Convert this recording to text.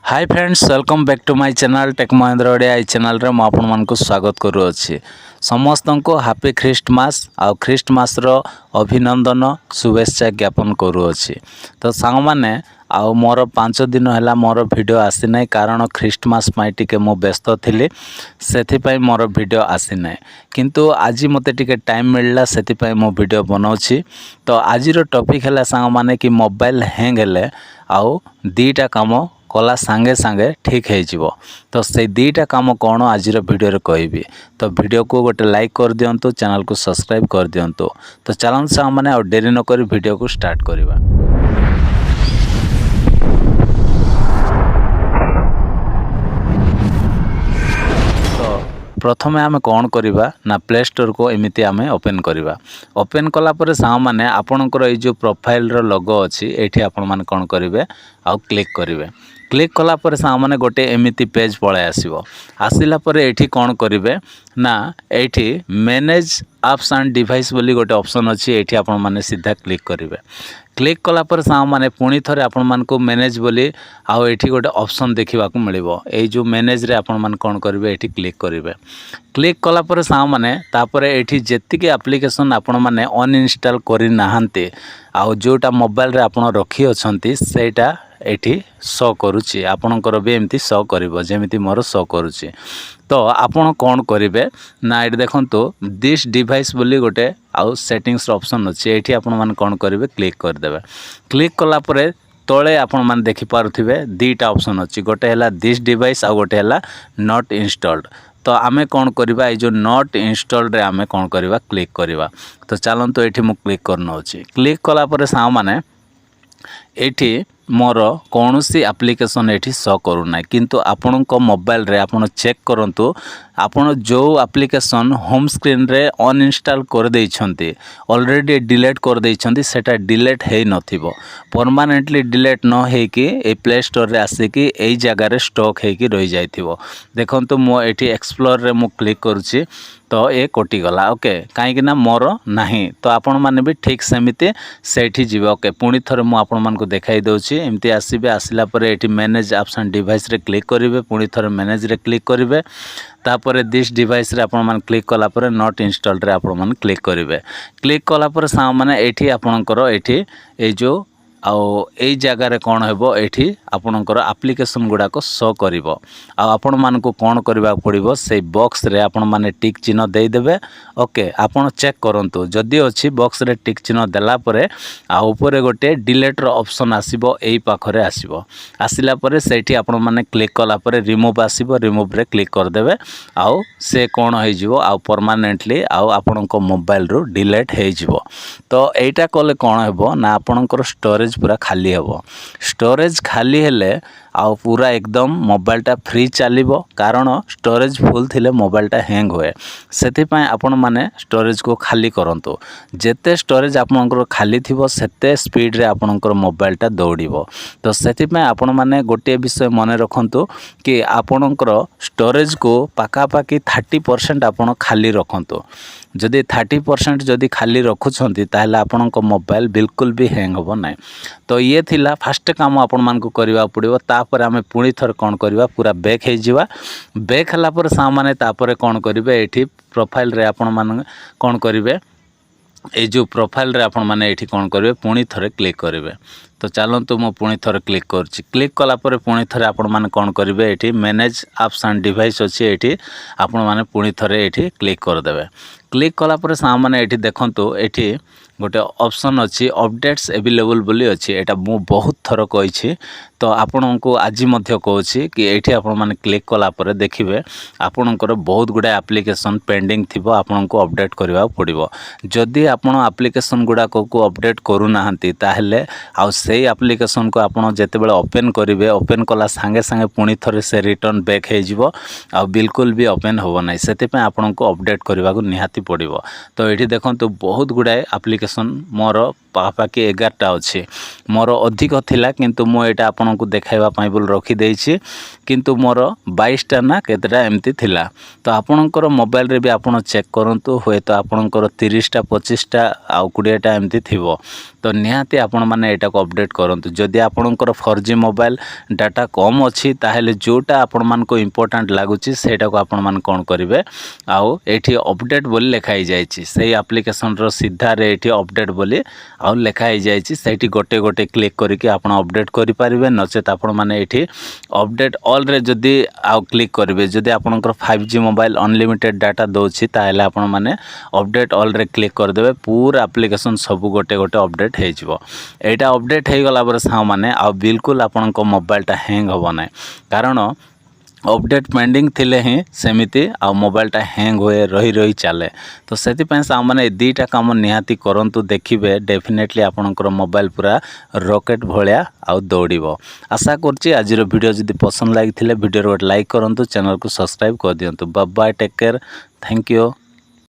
Hi friends welcome back to my channel tech Mahendra Odia आई channel रे आपण मानक स्वागत करूँगी समस्त को हैप्पी ख्रीष्टमास आ ख्रीष्टमास रो अभिनंदन शुभेच्छा ज्ञापन करूँगी। तो सांग माने आउ मोर 5 दिन है मोर वीडियो आसी ना कारण ख्रीष्टमास टे मु व्यस्त थी से मोर वीडियो आसी ना किंतु आज मते टिके टाइम मिलला से मो वीडियो बनाऊँगी। तो आज टॉपिक है सांग माने कि मोबाइल हैंग हेले आउ दीटा काम कला सांगे सांगे ठीक हो तो से दीटा काम कौन आज वीडियो रे कहबी। तो वीडियो को गोटे लाइक कर दिंतु चैनल को सब्सक्राइब कर दिंतु। तो चलन सांग माने और डेरी न करी वीडियो को स्टार्ट करवा। प्रथम आम कौन करवा ना प्ले स्टोर को एमती आम ओपन करवा। ओपन कलापर सांग मैंने आपणकर ये जो प्रोफाइल रो लोगो अच्छी ये आपण मैंने कौन करेंगे आउ क्लिक करेंगे। क्लिक कलापर सांग मैंने गोटे एमती पेज पलै आसो आसला ये कौन करेंगे ना ये मैनेज एप्स एंड डिवाइस बोली गोटे ऑप्शन अच्छी ये आपण मैंने सीधा क्लिक करेंगे। क्लिक कलापर सांग मैंने पुणी थे आपण मानक मैनेज बोली आउ ये गोटे ऑप्शन देखा मिलो ये जो मैनेज रे आपण मान कौन करेंगे ये क्लिक करेंगे। क्लिक कलापर सांग मैंने तापर ये जेतिकी एप्लिकेशन आपण मैंने अनइंस्टॉल करि नाहंती आउ जोटा मोबाइल रे आपण रखी अछंती सेटा एठी शो करुच्ची आपणकर भी एमती शो करिवो जेमिति मोर शो करुच्ची। तो आपण कौन करेंगे ना ये देखंतु दिस डिवाइस बोली गोटे आउ सेटिंग्स ऑप्शन अच्छे ये आपण मान कौन करेंगे क्लिक करदेवे। क्लिक कलापर तले आपण मान देखि पारुथिबे दीटा ऑप्शन अच्छी गोटे है दिस डिवाइस आउ गोटे है नॉट इंस्टॉल्ड। तो आमे कौन करवा ये जो नॉट इंस्टॉल्ड रे आमे कौन करवा क्लिक करवा। तो चलंतु एठी मु क्लिक करनोछि। क्लिक कलापर सांग माने एठी मोर कौन सी एप्लिकेशन ये शो करूना किंतु आपण मोबाइल रे आपण चेक करंतु आपण जो एप्लिकेशन होम स्क्रीन रे अनइंस्टॉल कर देइछंती ऑलरेडी डिलीट कर देइछंती सेटा डिलीट हे नथिबो परमानेंटली डिलीट न हे कि ए प्ले स्टोर रे आसिकी एई जगह रे स्टॉक हे कि रहि जाइथिबो। देखंतु मो एठी एक्सप्लोर रे मु क्लिक करूची तो ये कटिगला ओके कहीं मोर नहीं। तो आपण मैंने भी ठीक सेमती सेठी जीवे ओके पुणी थरे मु आपण मान को देखाई दउची एमती आसीबे आसिला परे एठी मैनेज एप्स एंड डिवाइस रे क्लिक करिवे पुणी थरे मैनेज रे क्लिक करिवे तापर दिस डिवाइस रे आपण मान क्लिक कला परे नॉट इंस्टॉल्ड रे आपण मान क्लिक करिवे। क्लिक कला परे सा माने एठी आपणकर एठी ए जो आउ ए जगार कौन हो ये आपणकर एप्लिकेशन गुड़ाक शो कर आपण मान को कौन करने पड़ो से बॉक्स रे आपण माने टिक चिन्ह देदेवे ओके आपण चेक करंतु जदि अच्छी बॉक्स रे टिक चिन्ह देला परे आ ऊपर गोटे डिलीट रो ऑप्शन आसीबो एई पाखरे आसीबो आसिला परे सेठी आपण माने क्लिक कला परे रिमूव आसीबो रिमूव रे क्लिक कर देबे आउ से कौन हो जिवो आउ परमानेंटली आउ आपणको मोबाइल रो डिलीट हो जिवो। तो एटा कले कौन हो ना आपणकर स्टोरेज पूरा खाली हेबो स्टोरेज खाली हेले आउ पूरा एकदम मोबाइलटा फ्री चलिबो कारण स्टोरेज फुल थिले मोबाइलटा हैंग होए सेति पय आपण माने स्टोरेज को खाली करंतु जेते स्टोरेज आपनकर खाली थिबो सेते स्पीड रे आपनकर मोबाइलटा दौड़िबो। तो सेति पय आपण माने गोटे विषय मन रखंतु कि आपनकर स्टोरेज को पाका पाकी 30% आपण खाली रखंतु जदि 30% जदि खाली रखुछंती ताहले आपनक मोबाइल बिल्कुल भी हैंग होबो नै। तो ये थिला फास्ट काम आपण मान को करबा पड़िबो तापर आमे पुणी थर कौन करवा पूरा बैक हो जावा बैक हला पर सामाने तापर कौन करेंगे एठी प्रोफाइल रे आपण मान कौन करेंगे ये जो प्रोफाइल रे आपण माने एठी कौन करेंगे पुणी थरे क्लिक करेंगे। तो चलतु मु पुणी थरे क्लिक करछि क्लिक कला पर पुणी थरे आपण माने कौन करेंगे एठी मैनेज एप्स एंड डिवाइस अच्छी एठी आपण माने पुणी थरे एठी क्लिक कर देबे। क्लिक कला पर सामाने एठी देखंतु एठी गोटे ऑप्शन अच्छी अपडेट्स अवेलेबल बोली अच्छी एटा मु बहुत थर कही। तो आपण को आज मध्य कहूँ कि ये आपण माने क्लिक कला पर देखिए आपणकर बहुत गुड़ा एप्लिकेशन पेंडिंग थिबो आपण को अपडेट करबा पड़िबो जदि आपण एप्लिकेशन गुड़ा को अपडेट करू नाहंती ताहले आउ से एप्लिकेशन को आपण जेतेबेले ओपन करेंगे ओपन कला सांगे सांगे पुणी थरे से रिटर्न बैक हो जिवो आ बिल्कुल भी ओपन होबो नै सेते पय आपण को अपडेट करबा को निहाती पड़िबो। तो ये देखंतु बहुत गुड़ा एप्लिकेशन मोर पाखापाखि 11टा अच्छी मोर अधिक थिला किंतु मो एटा आपण आपनको देखाइबा पाई बोल रखी देछि किंतु मोर 22टा ना केतेटा एमती थिला तो आपणकर मोबाइल रे भी आपण चेक करंतु होय तो आपणकर 30टा 25टा आ 20टा एमती थिबो तो निहाती आपण माने एटा को अपडेट करंतु जदि आपणकर 4G मोबाइल डाटा कम अछि ताहेले जोटा आपण मान को इंपोर्टेंट लागुची सेटा को आपण मान कोन करिवे आउ एठी अपडेट बोली लिखाई जायछि सेही एप्लीकेशन रो सीधा रे एठी अपडेट बोली आउ लिखाई जायछि सेठी गोटे गोटे क्लिक करके आपण अपडेट करि परिबे नचेत आपण माने एठी अपडेट ऑल रे जदि आउ क्लिक करिवे जदि आपणकर 5G मोबाइल अनलिमिटेड डाटा दोछि ताहेले आपण माने अपडेट ऑल रे क्लिक कर देबे पूरा एप्लीकेशन सब गोटे गोटे अपडेट हे जिवो एटा अपडेट हे गला बरे सा माने आ बिल्कुल आपणको मोबाइलटा हैंग होबो नै कारण अपडेट पेंडिंग थिले ही सेमिति आ मोबाइलटा हैंग होए रही रही चले तो सेति पय सा माने दीटा काम निहाती करंतु देखिबे डेफिनेटली आपणकर मोबाइल पूरा रॉकेट भलिया आ दौड़िबो आशा करछि आजिर वीडियो जदि पसंद लागिथिले वीडियो रो लाइक करंतु चैनल को सब्सक्राइब कर दियंतु bye bye take care thank you.